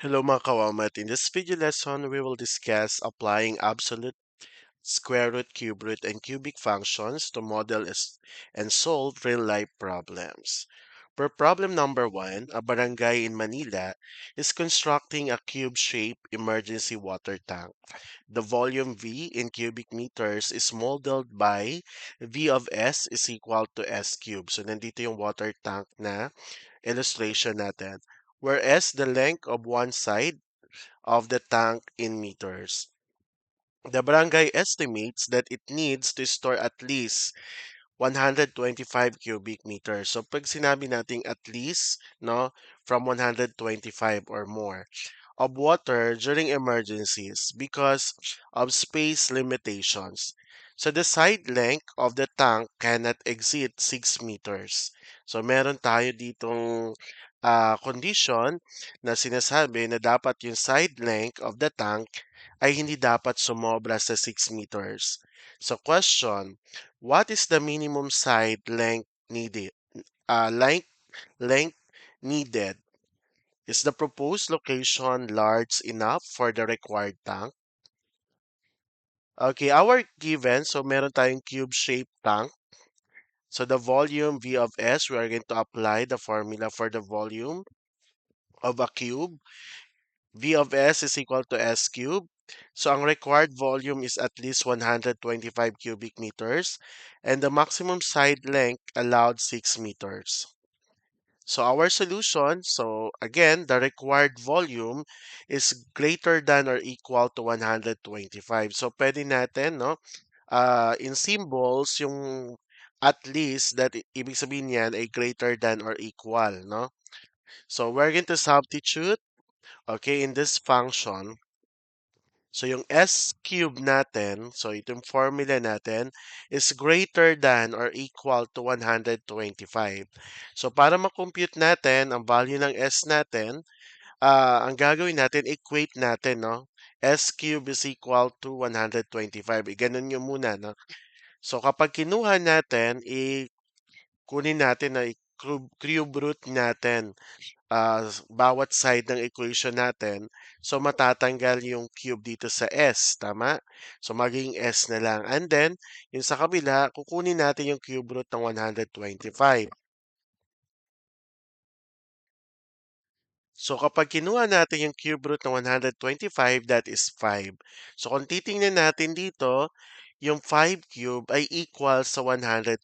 Hello mga kawamat. In this video lesson, we will discuss applying absolute, square root, cube root, and cubic functions to model and solve real-life problems. For problem number 1, a barangay in Manila is constructing a cube-shaped emergency water tank. The volume V in cubic meters is modeled by V of S is equal to S cubed. So nandito yung water tank na illustration natin. Whereas the length of one side of the tank in meters. The barangay estimates that it needs to store at least 125 cubic meters. So pag sinabi nating at least, no, from 125 or more of water during emergencies because of space limitations. So the side length of the tank cannot exceed 6 meters. So meron tayo ditong condition na sinasabi na dapat yung side length of the tank ay hindi dapat sumobra sa 6 meters. So question, what is the minimum side length needed? Length needed. Is the proposed location large enough for the required tank? Okay, our given, so meron tayong cube-shaped tank. So the volume V of S, we are going to apply the formula for the volume of a cube. V of S is equal to S cubed. So ang required volume is at least 125 cubic meters and the maximum side length allowed 6 meters. So our solution, so again, the required volume is greater than or equal to 125. So pwede natin, no, in symbols, yung at least, that ibig sabihin yan ay greater than or equal, no? So we're going to substitute, okay, in this function. So yung S cube natin, so itong formula natin, is greater than or equal to 125. So para ma-compute natin ang value ng S natin, ang gagawin natin, equate natin, no? S cube is equal to 125. Ganun nyo muna, no? So kapag kinuha natin, kunin natin na cube root natin bawat side ng equation natin. So, matatanggal yung cube dito sa S, tama? So, magiging S na lang. And then, yung sa kabila, kukunin natin yung cube root ng 125. So, kapag kinuha natin yung cube root ng 125, that is 5. So, kung titingnan natin dito, yung 5 cube ay equal sa 125.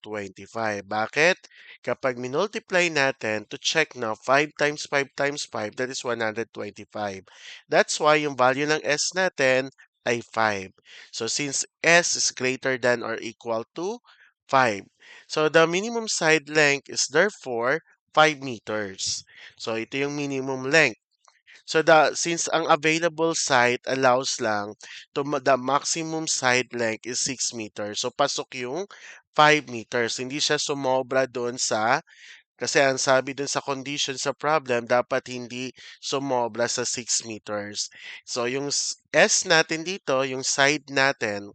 Bakit? Kapag minultiply natin to check na 5 times 5 times 5, that is 125. That's why yung value ng S natin ay 5. So, since S is greater than or equal to 5, so the minimum side length is therefore 5 meters. So, ito yung minimum length. So, since ang available site allows lang the maximum side length is 6 meters. So, pasok yung 5 meters. Hindi siya sumobra doon kasi ang sabi dun sa condition sa problem, dapat hindi sumobra sa 6 meters. So, yung S natin dito, yung side natin,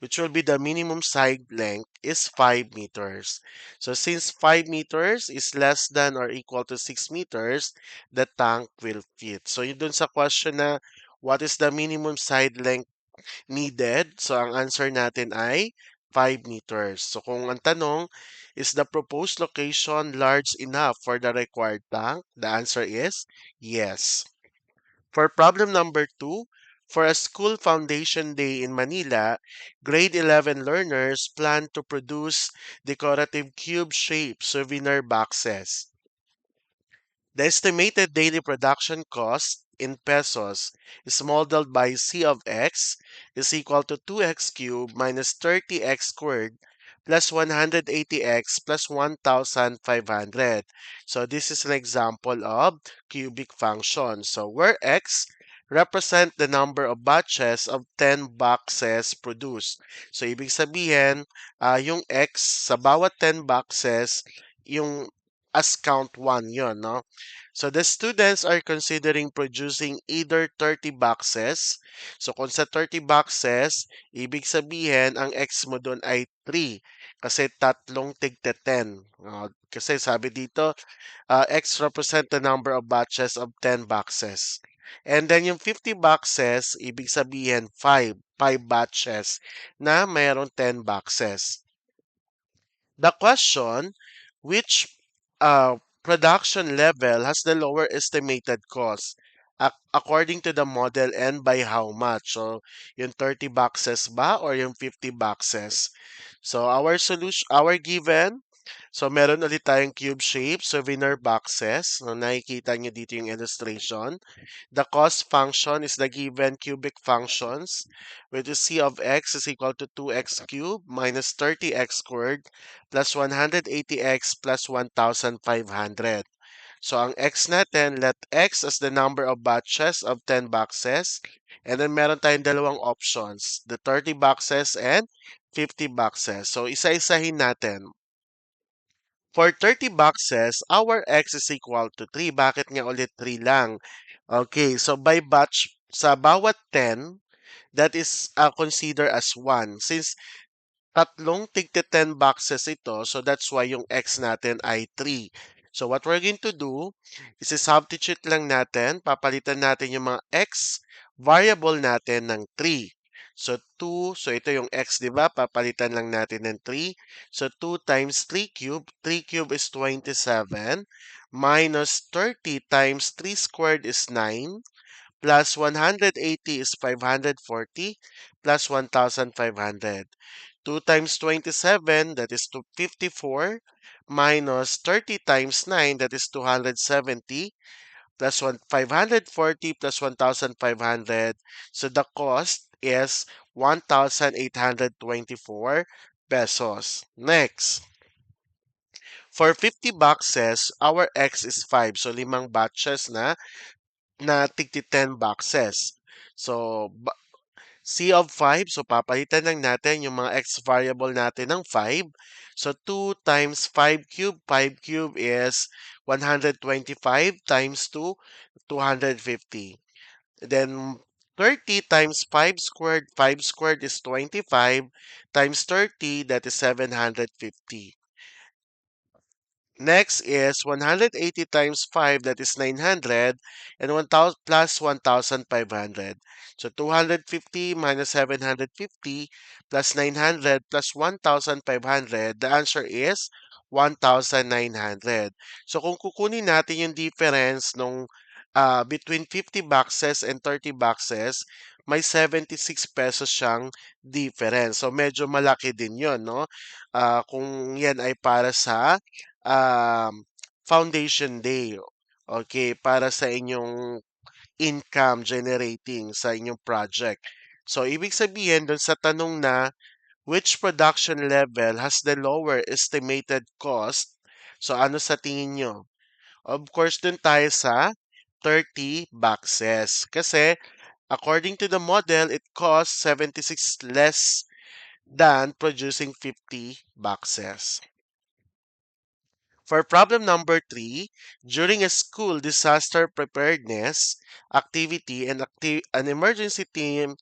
which will be the minimum side length, is 5 meters. So since 5 meters is less than or equal to 6 meters, the tank will fit. So yun dun sa question na what is the minimum side length needed? So ang answer natin ay 5 meters. So kung ang tanong, is the proposed location large enough for the required tank? The answer is yes. For problem number 2, for a school foundation day in Manila, grade 11 learners plan to produce decorative cube-shaped souvenir boxes. The estimated daily production cost in pesos is modeled by C of x is equal to 2x cubed minus 30x squared plus 180x plus 1,500. So this is an example of cubic function. So where x represent the number of batches of 10 boxes produced. So ibig sabihin, yung x sa bawat 10 boxes, yung as count 1 yon, no? So the students are considering producing either 30 boxes. So kung sa 30 boxes, ibig sabihin ang X mo doon ay 3. Kasi tatlong tigte 10. Kasi sabi dito, X represent the number of batches of 10 boxes. And then yung 50 boxes, ibig sabihin 5 batches na mayroong 10 boxes. The question, which production level has the lower estimated cost according to the model and by how much? So, yung 30 boxes ba or yung 50 boxes? So, our solution, our given, so meron ulit tayong cube shape souvenir boxes. So, nakikita nyo dito yung illustration. The cost function is the given cubic functions, which is c of x is equal to 2x cubed minus 30x squared plus 180x plus 1,500. So, ang x natin, let x as the number of batches of 10 boxes. And then, meron tayong dalawang options, the 30 boxes and 50 boxes. So, isa-isahin natin. For 30 boxes, our x is equal to 3. Bakit nga ulit 3 lang? Okay, so by batch, sa bawat 10, that is considered as 1. Since tatlong tigte 10 boxes ito, so that's why yung x natin ay 3. So what we're going to do is substitute lang natin, papalitan natin yung mga x variable natin ng 3. So 2, so ito yung x, di ba? Papalitan lang natin ng 3. So 2 times 3 cube, 3 cube is 27, minus 30 times 3 squared is 9, plus 180 is 540, plus 1,500. 2 times 27, that is 54, minus 30 times 9, that is 270, plus 540 plus 1,500. So the cost is 1,824 pesos. Next, for 50 boxes, our X is 5. So limang batches na tigti 10 boxes. So C of 5, so papalitan lang natin yung mga x variable natin ng 5. So 2 times 5 cube, 5 cube is 125 times 2, 250. Then 30 times 5 squared, 5 squared is 25 times 30, that is 750. Next is 180 times 5, that is 900, and 1,000 plus 1,500. So 250 minus 750 plus 900 plus 1,500, the answer is 1,900. So kung kukunin natin yung difference nung between 50 boxes and 30 boxes, may 76 pesos siyang difference. So medyo malaki din yon, no? Kung yan ay para sa foundation day. Okay, para sa inyong income generating sa inyong project. So, ibig sabihin dun sa tanong na which production level has the lower estimated cost? So, ano sa tingin nyo? Of course, dun tayo sa 30 boxes. Kasi, according to the model, it costs 76 less than producing 50 boxes. For problem number 3, during a school disaster preparedness activity, an emergency team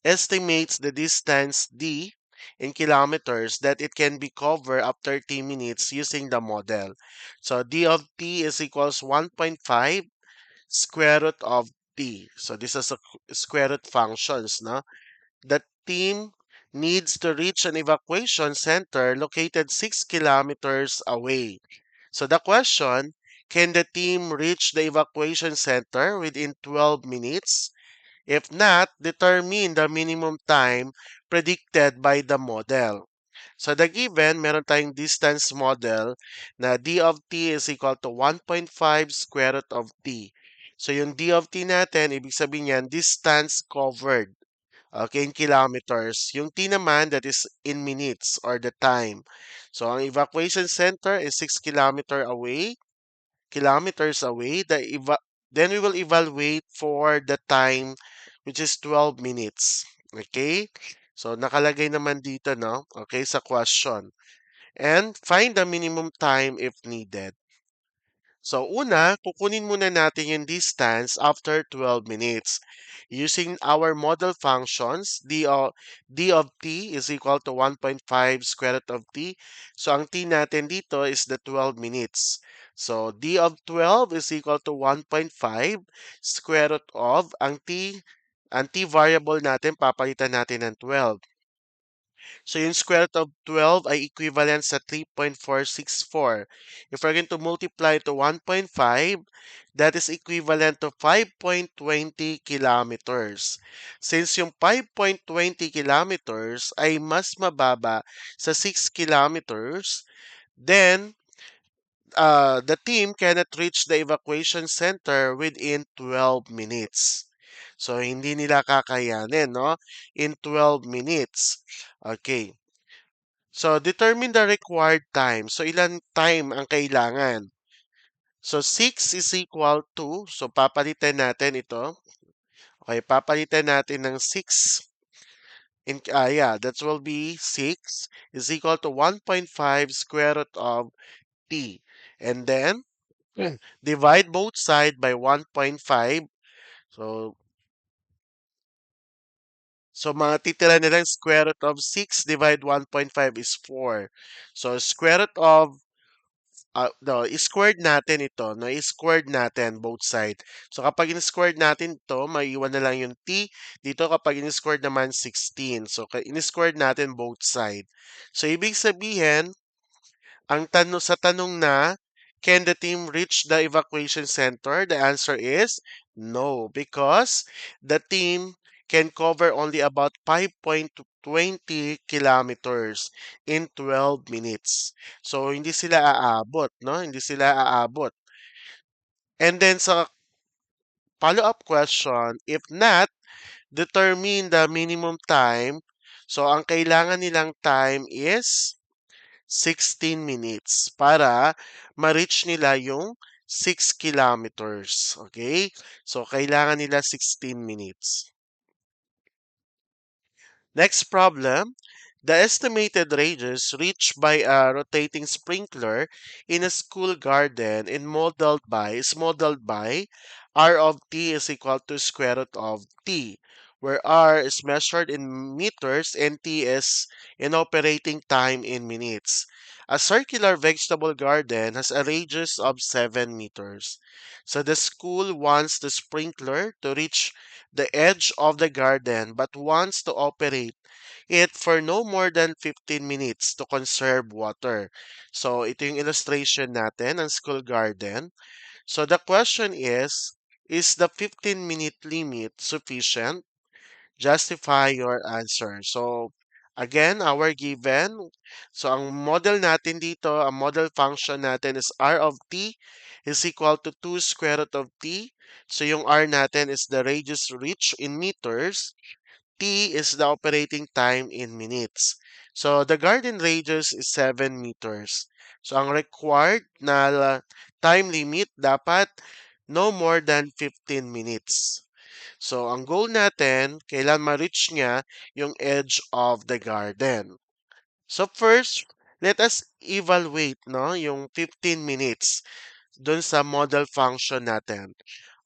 estimates the distance d in kilometers that it can be covered after 30 minutes using the model. So d of t is equals 1.5 square root of t. So this is a square root functions, no? The team needs to reach an evacuation center located 6 kilometers away. So the question, can the team reach the evacuation center within 12 minutes? If not, determine the minimum time predicted by the model. So the given, meron tayong distance model na d of t is equal to 1.5 square root of t. So yung d of t natin, ibig sabihin yan, distance covered. Okay, in kilometers. Yung T naman, that is in minutes or the time. So, ang evacuation center is 6 kilometers away. Then we will evaluate for the time, which is 12 minutes. Okay? So, nakalagay naman dito, no? Okay, sa question. And find the minimum time if needed. So una, kukunin muna natin yung distance after 12 minutes. Using our model functions, d of t is equal to 1.5 square root of t. So ang t natin dito is the 12 minutes. So d of 12 is equal to 1.5 square root of ang t variable natin, papalitan natin ng 12. So yung square root of 12 ay equivalent sa 3.464. If we're going to multiply to 1.5, that is equivalent to 5.20 kilometers. Since yung 5.20 kilometers ay mas mababa sa 6 kilometers, then the team cannot reach the evacuation center within 12 minutes. So, hindi nila kakayanin, no? In 12 minutes. Okay. So, determine the required time. So, ilan time ang kailangan? So, 6 is equal to, so papalitan natin ito. Okay, papalitan natin ng 6. Yeah, that will be 6 is equal to 1.5 square root of t. And then, divide both sides by 1.5. So, so matitira nilang square root of 6 divide 1.5 is 4. So, square root of no, squared natin ito, no, squared natin both side. So kapag in-squared natin ito, maiiwan na lang yung t. Dito kapag in-squared naman 16. So in-squared natin both side. So ibig sabihin, ang tanong sa tanong na, can the team reach the evacuation center? The answer is no, because the team can cover only about 5.20 kilometers in 12 minutes. So, hindi sila aabot, no? Hindi sila aabot. And then sa follow-up question, if not, determine the minimum time. So, ang kailangan nilang time is 16 minutes para ma-reach nila yung 6 kilometers. Okay? So, kailangan nila 16 minutes. Next problem. The estimated radius reached by a rotating sprinkler in a school garden is modeled by r of t is equal to square root of t, where r is measured in meters and t is in operating time in minutes. A circular vegetable garden has a radius of 7 meters. So the school wants the sprinkler to reach the edge of the garden but wants to operate it for no more than 15 minutes to conserve water. So, ito yung illustration natin ng school garden. So, the question is the 15-minute limit sufficient? Justify your answer. So, again, our given. So, ang model natin dito, ang model function natin is r of t is equal to 2 square root of t. So, yung r natin is the radius reached in meters. T is the operating time in minutes. So, the garden radius is 7 meters. So, ang required na time limit dapat no more than 15 minutes. So, ang goal natin, kailan ma-reach niya yung edge of the garden. So, first, let us evaluate no, yung 15 minutes dun sa model function natin.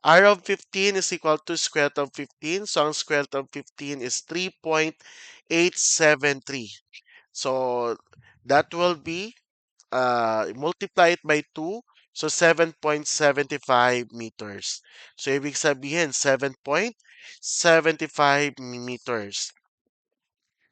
R of 15 is equal to square root of 15. So, ang square root of 15 is 3.873. So, that will be, multiply it by 2. So, 7.75 meters. So, ibig sabihin, 7.75 meters.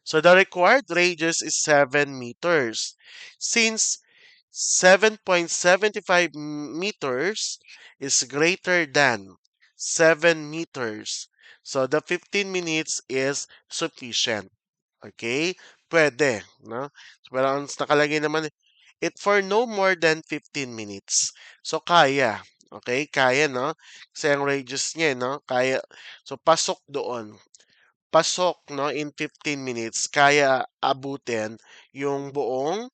So, the required radius is 7 meters. Since 7.75 meters is greater than 7 meters. So, the 15 minutes is sufficient. Okay? Pwede. No? Pero ang nakalagay naman, it for no more than 15 minutes. So, kaya. Okay? Kaya, no? Kasi ang radius niya, no? Kaya. So, pasok doon. Pasok, no? In 15 minutes, kaya abutin yung buong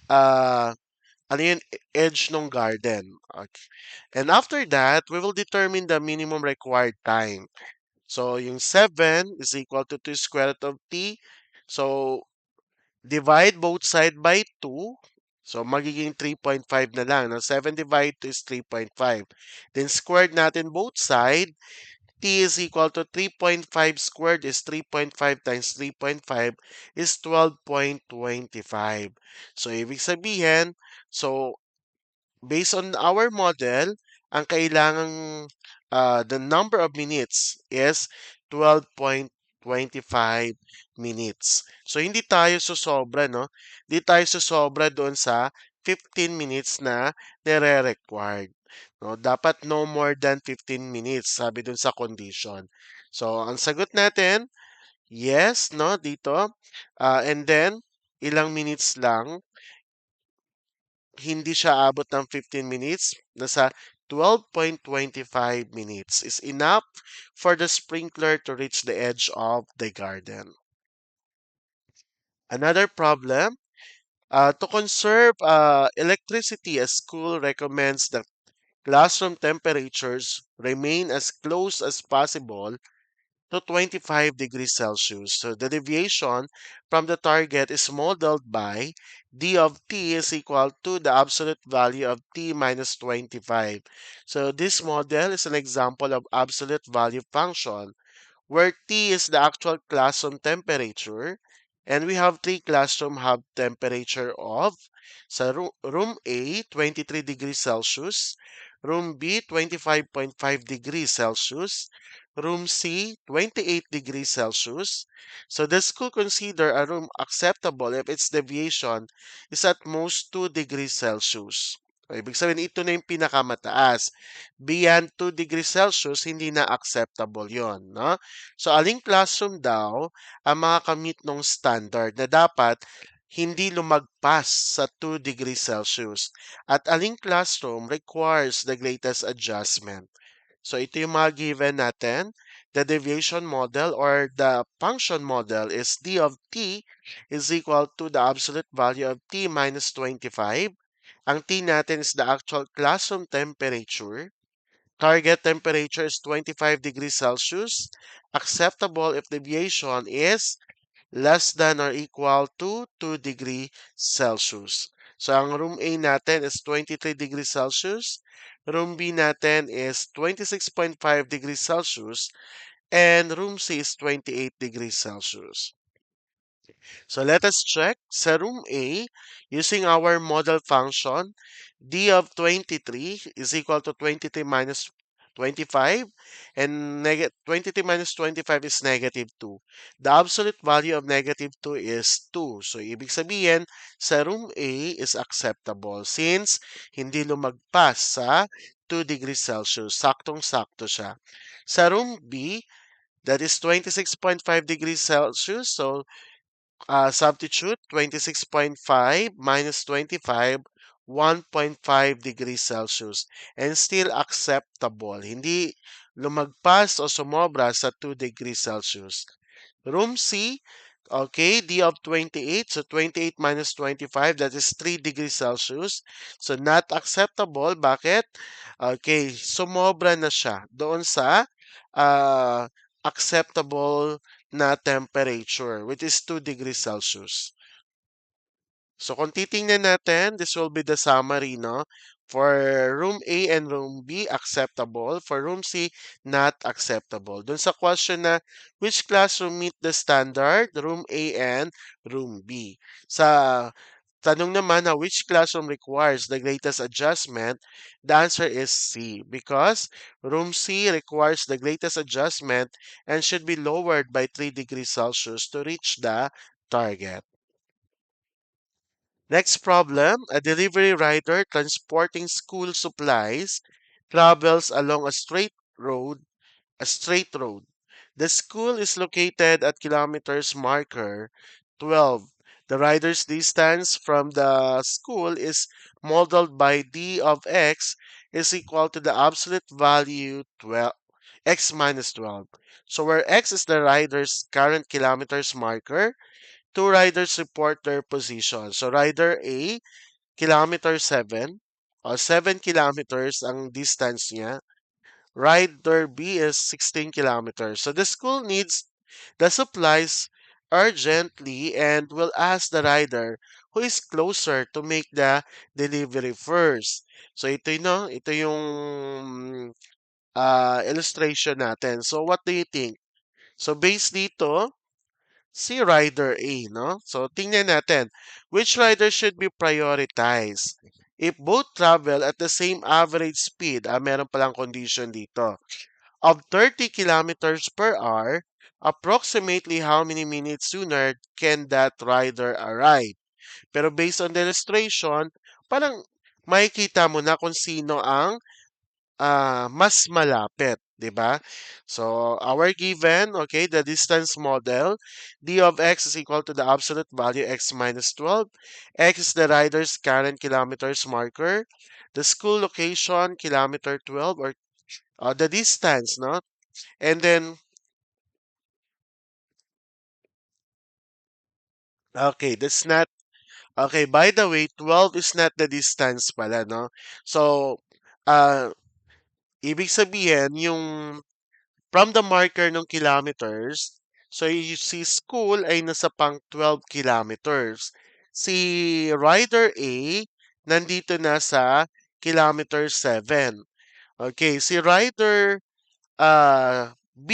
uh, ano yun, edge ng garden. Okay. And after that, we will determine the minimum required time. So, yung 7 is equal to 2 square root of t. So, divide both side by 2. So, magiging 3.5 na lang. No? 7 divided 2 is 3.5. Then, squared natin both side. T is equal to 3.5 squared is 3.5 times 3.5 is 12.25. So, ibig sabihin, so based on our model, ang kailangang the number of minutes is 12.25 minutes. So hindi tayo susobra, no? Hindi tayo susobra doon sa 15 minutes na nire-required. No, dapat no more than 15 minutes, sabi dun sa condition. So, ang sagot natin, yes, no, dito. And then, ilang minutes lang hindi siya abot ng 15 minutes, nasa 12.25 minutes is enough for the sprinkler to reach the edge of the garden. Another problem, to conserve electricity, a school recommends that classroom temperatures remain as close as possible to 25 degrees Celsius. So the deviation from the target is modeled by d of t is equal to the absolute value of t minus 25. So this model is an example of absolute value function where T is the actual classroom temperature, and we have three classroom have temperature of sa room A, 23 degrees Celsius, room B, 25.5 degrees Celsius, room C, 28 degrees Celsius. So the school consider a room acceptable if its deviation is at most 2 degrees Celsius. So, ibig sabihin, ito na yung pinakamataas. Beyond 2 degrees Celsius, hindi na acceptable yon, no? So, aling classroom daw ang makakamit ng standard na dapat hindi lumagpas sa 2 degrees Celsius at aling classroom requires the greatest adjustment. So, ito yung mga given natin. The deviation model or the function model is d of t is equal to the absolute value of t minus 25. Ang t natin is the actual classroom temperature. Target temperature is 25 degrees Celsius. Acceptable if deviation is less than or equal to 2 degrees Celsius. So, ang room A natin is 23 degrees Celsius. Room B natin is 26.5 degrees Celsius. And room C is 28 degrees Celsius. So let us check sa room A using our model function. D of 23 is equal to 23 minus 25 and 23 minus 25 is negative 2. The absolute value of negative 2 is 2. So ibig sabihin sa room A is acceptable since hindi lumagpas sa 2 degrees Celsius. Saktong-sakto siya. Sa room B, that is 26.5 degrees Celsius. So substitute 26.5 minus 25, 1.5 degrees Celsius. And still acceptable. Hindi lumagpas o sumobra sa 2 degrees Celsius. Room C, okay, D of 28. So 28 minus 25, that is 3 degrees Celsius. So not acceptable. Bakit? Okay, sumobra na siya doon sa uh, acceptable na temperature, which is 2 degrees Celsius. So kung titingnan natin, this will be the summary, no? For room A and room B, acceptable. For room C, not acceptable. Dun sa question na, which classroom meet the standard? Room A and room B. Sa tanong naman na which classroom requires the greatest adjustment, the answer is C because room C requires the greatest adjustment and should be lowered by 3 degrees Celsius to reach the target. Next problem, a delivery rider transporting school supplies travels along a straight road. The school is located at kilometers marker 12. The rider's distance from the school is modeled by d of x is equal to the absolute value 12 x minus 12. So where x is the rider's current kilometers marker, two riders report their position. So rider A, kilometer 7, o 7 kilometers ang distance niya. Rider B is 16 kilometers. So the school needs the supplies urgently and will ask the rider who is closer to make the delivery first. So ito yung illustration natin. So what do you think? So based dito, si rider A, no? So tingnan natin, which rider should be prioritized? If both travel at the same average speed, meron palang condition dito, of 30 kilometers per hour, approximately how many minutes sooner can that rider arrive? Pero based on the illustration, parang makikita mo na kung sino ang mas malapit, 'di ba? So, our given, okay, the distance model, d of x is equal to the absolute value x minus 12. X is the rider's current kilometers marker. The school location, kilometer 12, or the distance, no? And then, okay, that's not, okay, by the way, 12 is not the distance pala, no? So, uh, ibig sabihin, yung from the marker ng kilometers, so si school ay nasa pang 12 kilometers. Si rider A, nandito na sa kilometer 7. Okay, si rider B,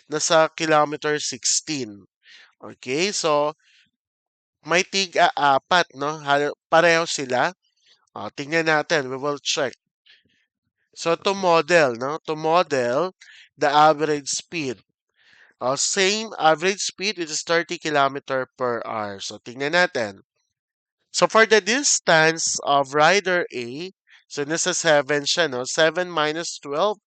nasa kilometer 16. Okay, so may tig-apat, no? Pareho sila. Tingnan natin, we will check. So to model, no? To model the average speed. Same average speed, which is 30 kilometer per hour. So tingnan natin. So for the distance of rider A, so nasa 7 siya, no? 7 minus 12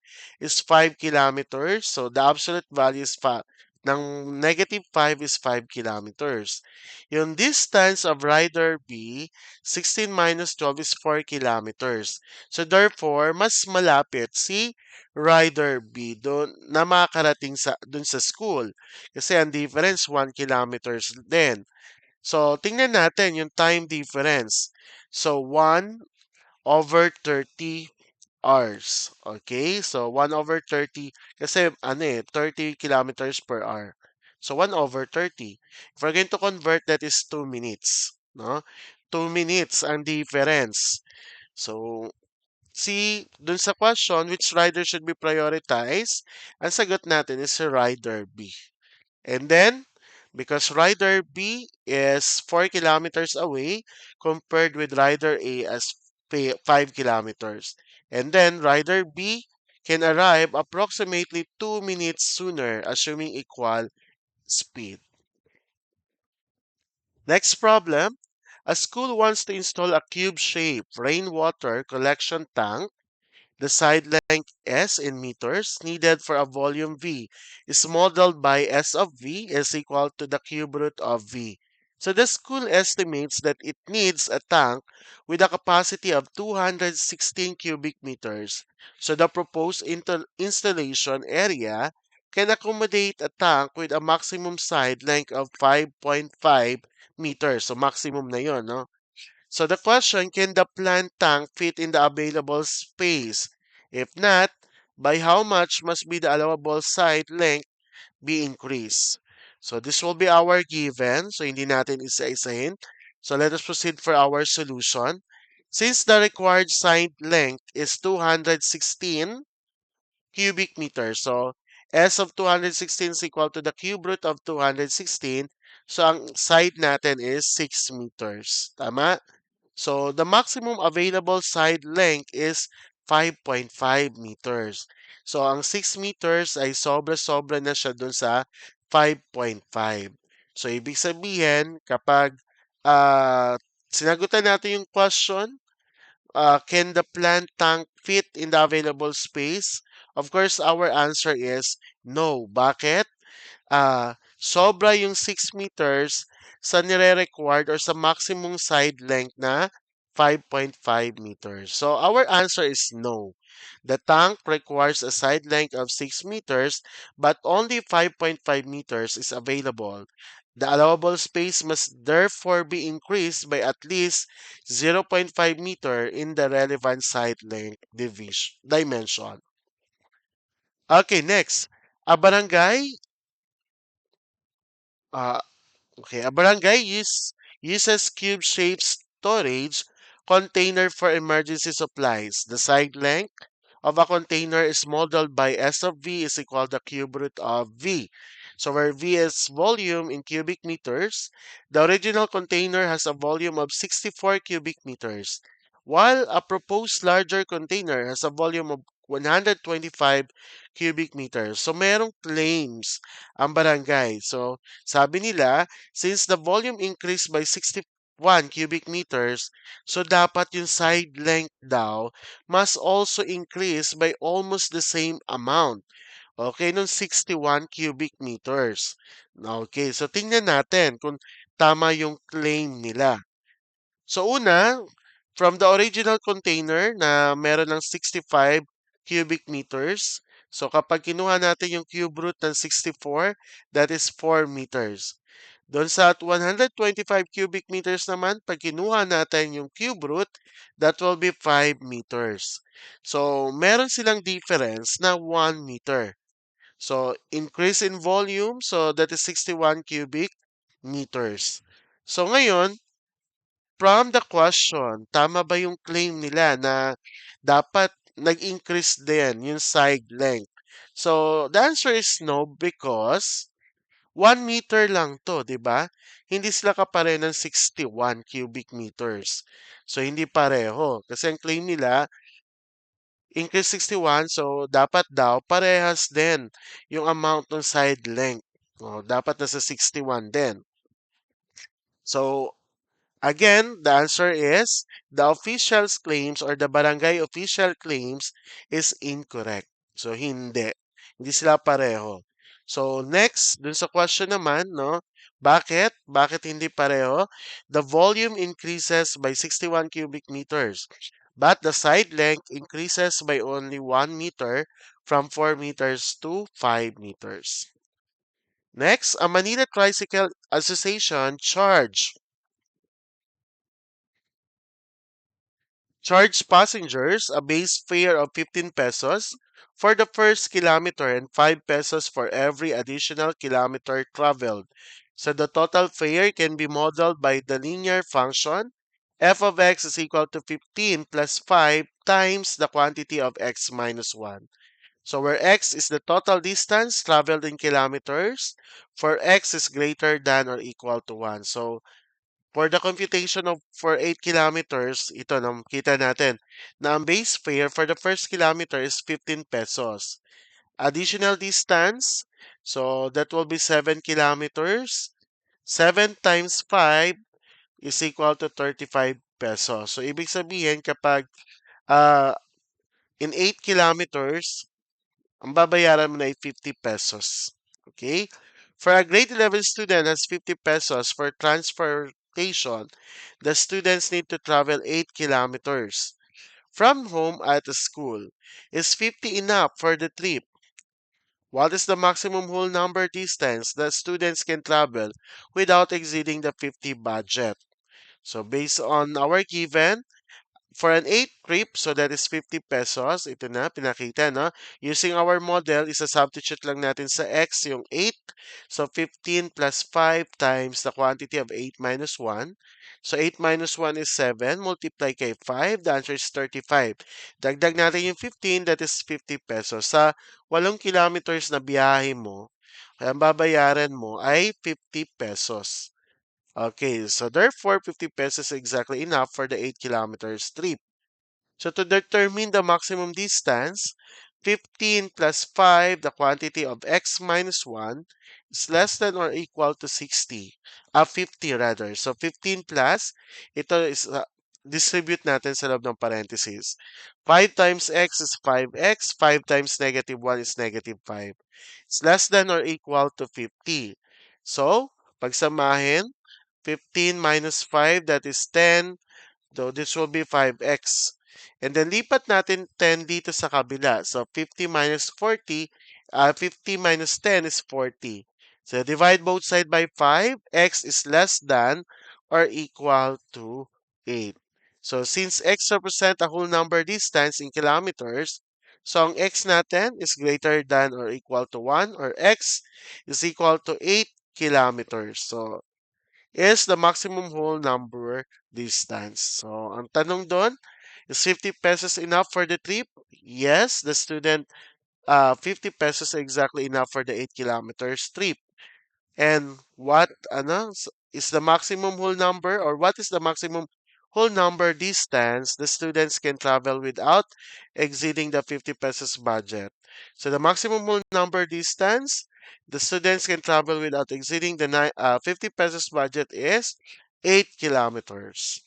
is 5 kilometers. So the absolute value is 5. Ng negative 5 is 5 kilometers. Yung distance of rider B, 16 minus 12 is 4 kilometers. So therefore, mas malapit si rider B doon na makakarating doon sa school. Kasi ang difference 1 kilometers din. So, tingnan natin yung time difference. So, 1 over 30 hours. Okay? So, 1 over 30, kasi 30 kilometers per hour. So, 1 over 30. If we're going to convert, that is 2 minutes. No? 2 minutes ang difference. So, see, dun sa question, which rider should be prioritized? Ang sagot natin is si rider B. And then, because rider B is 4 kilometers away compared with rider A as 5 kilometers. And then, rider B can arrive approximately 2 minutes sooner, assuming equal speed. Next problem. A school wants to install a cube-shaped rainwater collection tank. The side length S in meters needed for a volume V is modeled by S of V is equal to the cube root of V. So the school estimates that it needs a tank with a capacity of 216 cubic meters. So the proposed installation area can accommodate a tank with a maximum side length of 5.5 meters. So maximum na yun, no? So the question, can the plant tank fit in the available space? If not, by how much must be the allowable side length be increased? So this will be our given. So hindi natin isa-isahin. So let us proceed for our solution. Since the required side length is 216 cubic meters, so S of 216 is equal to the cube root of 216. So ang side natin is 6 meters. Tama? So, the maximum available side length is 5.5 meters. So, ang 6 meters ay sobra-sobra na siya dun sa 5.5. So, ibig sabihin, kapag sinagutan natin yung question, can the plant tank fit in the available space? Of course, our answer is no. Bakit? Sobra yung 6 meters sa nire-required or sa maximum side length na 5.5 meters. So our answer is no. The tank requires a side length of 6 meters but only 5.5 meters is available. The allowable space must therefore be increased by at least 0.5 meter in the relevant side length dimension. Okay, next. A barangay uh, Okay, a barangay uses cube-shaped storage container for emergency supplies. The side length of a container is modeled by S of V is equal to cube root of V. So where V is volume in cubic meters, the original container has a volume of 64 cubic meters, while a proposed larger container has a volume of 125 cubic meters. So merong claims ang barangay. So sabi nila, since the volume increased by 61 cubic meters, so dapat yung side length daw must also increase by almost the same amount. Okay, nung 61 cubic meters. Okay, so tingnan natin kung tama yung claim nila. So una, from the original container na meron ng 65 cubic meters, so kapag kinuha natin yung cube root ng 64, that is 4 meters. Doon sa 125 cubic meters naman, pag kinuha natin yung cube root, that will be 5 meters. So, meron silang difference na 1 meter. So, increase in volume, so that is 61 cubic meters. So, ngayon, from the question, tama ba yung claim nila na dapat nag-increase din yung side length? So, the answer is no because 1 meter lang to, di ba? Hindi sila kapare ng 61 cubic meters. So, hindi pareho. Kasi ang claim nila, increase 61, so dapat daw parehas din yung amount ng side length. O, dapat nasa 61 din. So, again, the answer is the official's claims or the barangay official claims is incorrect. So, hindi. Hindi sila pareho. So, next, dun sa question naman, no? Bakit? Bakit hindi pareho? The volume increases by 61 cubic meters, but the side length increases by only 1 meter from 4 meters to 5 meters. Next, a Manila Tricycle Association charge passengers a base fare of 15 pesos for the first kilometer and 5 pesos for every additional kilometer traveled. So the total fare can be modeled by the linear function f of x is equal to 15 plus 5 times the quantity of x minus 1. So where x is the total distance traveled in kilometers, for x is greater than or equal to 1. So for the computation of for 8 kilometers, ito kita natin na ang base fare for the first kilometer is 15 pesos. Additional distance, so that will be 7 kilometers. 7 times 5 is equal to 35 pesos. So ibig sabihin kapag uh, in 8 kilometers, ang babayaran mo na ay 50 pesos. Okay? For a grade 11 student has 50 pesos for transportation, the students need to travel 8 kilometers from home at the school. Is 50 enough for the trip? What is the maximum whole number distance that students can travel without exceeding the 50 budget? So based on our given, for an 8 trip, so that is 50 pesos. Ito na, pinakita, no? Using our model, isa-substitute lang natin sa x yung 8. So, 15 plus 5 times the quantity of 8 minus 1. So, 8 minus 1 is 7. Multiply kay 5. The answer is 35. Dagdag natin yung 15, that is 50 pesos. Sa 8 kilometers na biyahe mo, kaya ang babayaran mo ay 50 pesos. Okay, so therefore 50 pesos is exactly enough for the 8 kilometers trip. So to determine the maximum distance, 15 plus 5, the quantity of x minus 1, is less than or equal to 60. 50 rather. So 15 plus, ito is, distribute natin sa loob ng parentheses. 5 times x is 5x, 5 times negative 1 is negative 5. It's less than or equal to 50. So, pagsamahin, 15 minus 5, that is 10. So, this will be 5x. And then, lipat natin 10 dito sa kabila. So, 50 minus 40, 50 minus 10 is 40. So, divide both side by 5. X is less than or equal to 8. So, since x represent a whole number distance in kilometers, so ang x natin is greater than or equal to 1 or x is equal to 8 kilometers. So, is the maximum whole number distance. So, ang tanong doon, is 50 pesos enough for the trip? Yes, the student, 50 pesos exactly enough for the 8 kilometers trip. And what is the maximum whole number, or what is the maximum whole number distance the students can travel without exceeding the 50 pesos budget? So the maximum whole number distance the students can travel without exceeding the 50 pesos budget is 8 kilometers.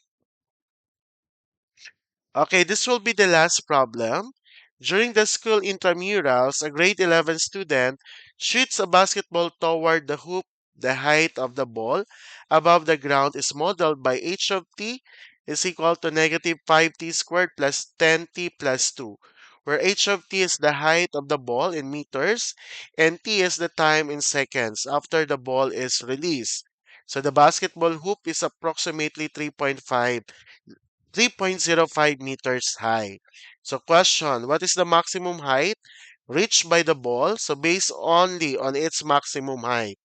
Okay, this will be the last problem. During the school intramurals, a grade 11 student shoots a basketball toward the hoop. The height of the ball above the ground is modeled by h of t is equal to negative 5t squared plus 10t plus 2, where h of t is the height of the ball in meters and t is the time in seconds after the ball is released. So the basketball hoop is approximately 3.05 meters high. So question, what is the maximum height reached by the ball? So based only on its maximum height.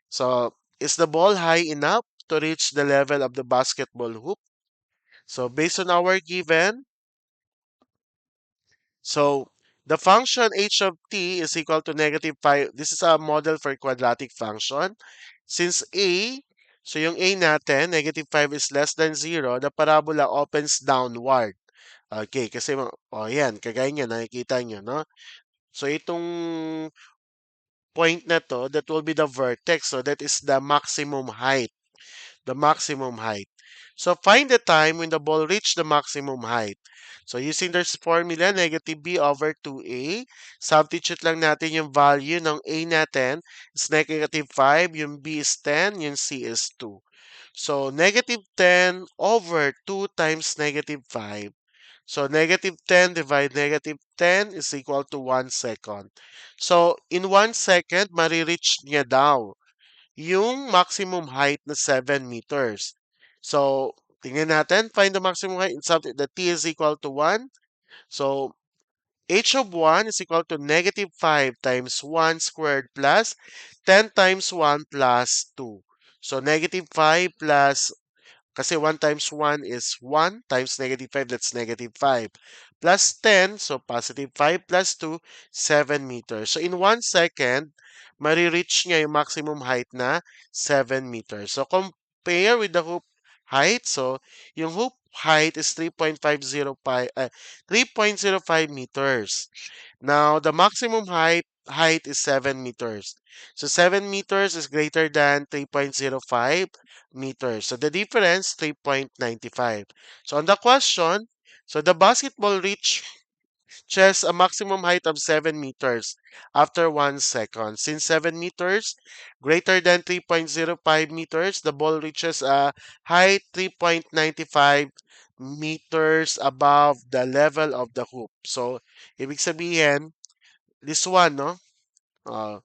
So is the ball high enough to reach the level of the basketball hoop? So based on our given, so the function h of t is equal to negative 5. This is a model for quadratic function. Since a, so yung a natin, negative 5 is less than 0, the parabola opens downward. Okay, kasi yan, kagaya niyan, nakikita niyo, no? So itong point na to, that will be the vertex. So that is the maximum height. The maximum height. So find the time when the ball reached the maximum height. So using this formula, negative b over 2a, substitute lang natin yung value ng a natin is negative 5, yung b is 10, yung c is 2. So negative 10 over 2 times negative 5. So negative 10 divide negative 10 is equal to 1 second. So in 1 second, marireach niya daw yung maximum height na 7 meters. So, tingnan natin, find the maximum height in something that t is equal to 1. So, h of 1 is equal to negative 5 times 1 squared plus 10 times 1 plus 2. So, negative 5 plus kasi 1 times 1 is 1 times negative 5, that's negative 5. Plus 10, so positive 5 plus 2, 7 meters. So in 1 second, marireach niya yung maximum height na 7 meters. So compare with the hoop height. So yung hoop height is 3.05 meters. Now, the maximum height is 7 meters. So 7 meters is greater than 3.05 meters. So the difference 3.95. So on the question, so the basketball reaches a maximum height of 7 meters after 1 second. Since 7 meters greater than 3.05 meters, the ball reaches a height 3.95 meters above the level of the hoop. So, ibig sabihin, this one, no? Uh,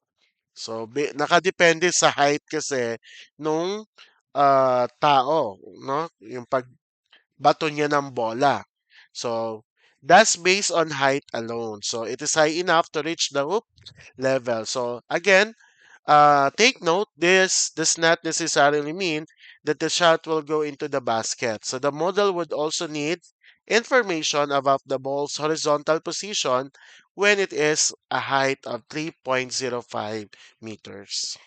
so, nakadepende sa height kasi nung tao, no? Yung pagbato niya ng bola. So, that's based on height alone. So, it is high enough to reach the hoop level. So, again, take note, this does not necessarily mean that the shot will go into the basket. So the model would also need information about the ball's horizontal position when it is a height of 3.05 meters.